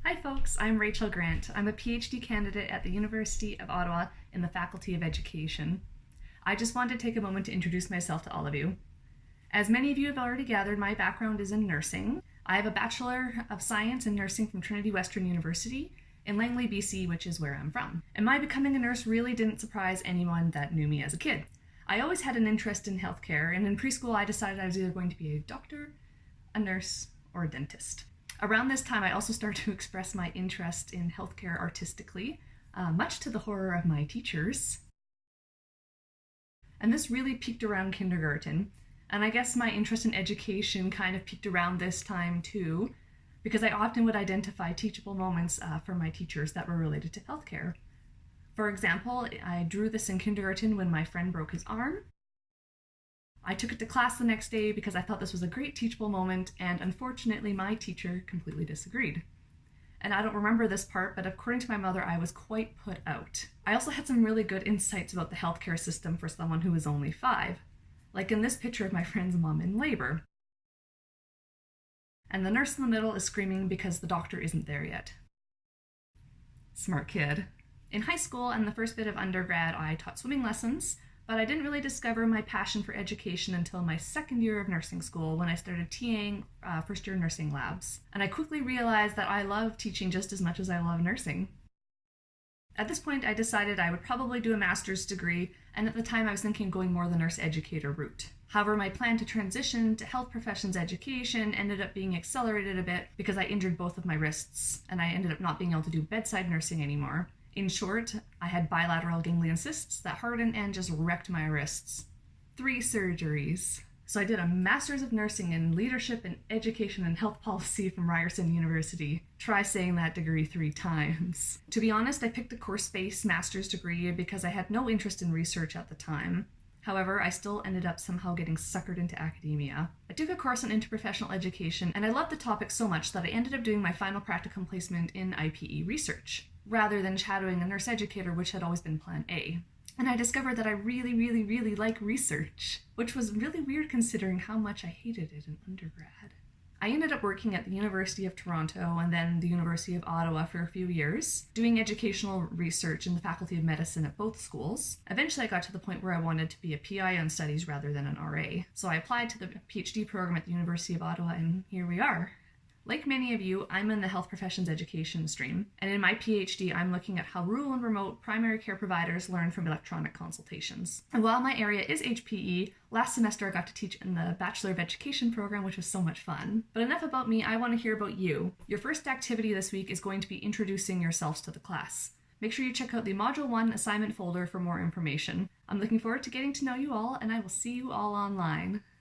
Hi folks, I'm Rachel Grant. I'm a PhD candidate at the University of Ottawa in the Faculty of Education. I just wanted to take a moment to introduce myself to all of you. As many of you have already gathered, my background is in nursing. I have a Bachelor of Science in Nursing from Trinity Western University in Langley, BC, which is where I'm from. And my becoming a nurse really didn't surprise anyone that knew me as a kid. I always had an interest in healthcare, and in preschool I decided I was either going to be a doctor, a nurse, or a dentist. Around this time, I also started to express my interest in healthcare artistically, much to the horror of my teachers. And this really peaked around kindergarten. And I guess my interest in education kind of peaked around this time too, because I often would identify teachable moments for my teachers that were related to healthcare. For example, I drew this in kindergarten when my friend broke his arm. I took it to class the next day because I thought this was a great teachable moment, and unfortunately my teacher completely disagreed. And I don't remember this part, but according to my mother, I was quite put out. I also had some really good insights about the healthcare system for someone who was only 5, like in this picture of my friend's mom in labor. And the nurse in the middle is screaming because the doctor isn't there yet. Smart kid. In high school and the first bit of undergrad, I taught swimming lessons, but I didn't really discover my passion for education until my second year of nursing school when I started TAing first year nursing labs. And I quickly realized that I love teaching just as much as I love nursing. At this point, I decided I would probably do a master's degree, and at the time I was thinking of going more the nurse educator route. However, my plan to transition to health professions education ended up being accelerated a bit because I injured both of my wrists, and I ended up not being able to do bedside nursing anymore. In short, I had bilateral ganglion cysts that hardened and just wrecked my wrists. 3 surgeries. So I did a Master's of Nursing in Leadership in Education and Health Policy from Ryerson University. Try saying that degree 3 times. To be honest, I picked a course-based master's degree because I had no interest in research at the time. However, I still ended up somehow getting suckered into academia. I took a course on interprofessional education, and I loved the topic so much that I ended up doing my final practicum placement in IPE research, rather than shadowing a nurse educator, which had always been plan A. And I discovered that I really like research, which was really weird considering how much I hated it in undergrad. I ended up working at the University of Toronto and then the University of Ottawa for a few years, doing educational research in the Faculty of Medicine at both schools. Eventually I got to the point where I wanted to be a PI on studies rather than an RA. So I applied to the PhD program at the University of Ottawa, and here we are. Like many of you, I'm in the health professions education stream, and in my PhD, I'm looking at how rural and remote primary care providers learn from electronic consultations. And while my area is HPE, last semester I got to teach in the Bachelor of Education program, which was so much fun. But enough about me, I want to hear about you. Your first activity this week is going to be introducing yourselves to the class. Make sure you check out the Module 1 assignment folder for more information. I'm looking forward to getting to know you all, and I will see you all online.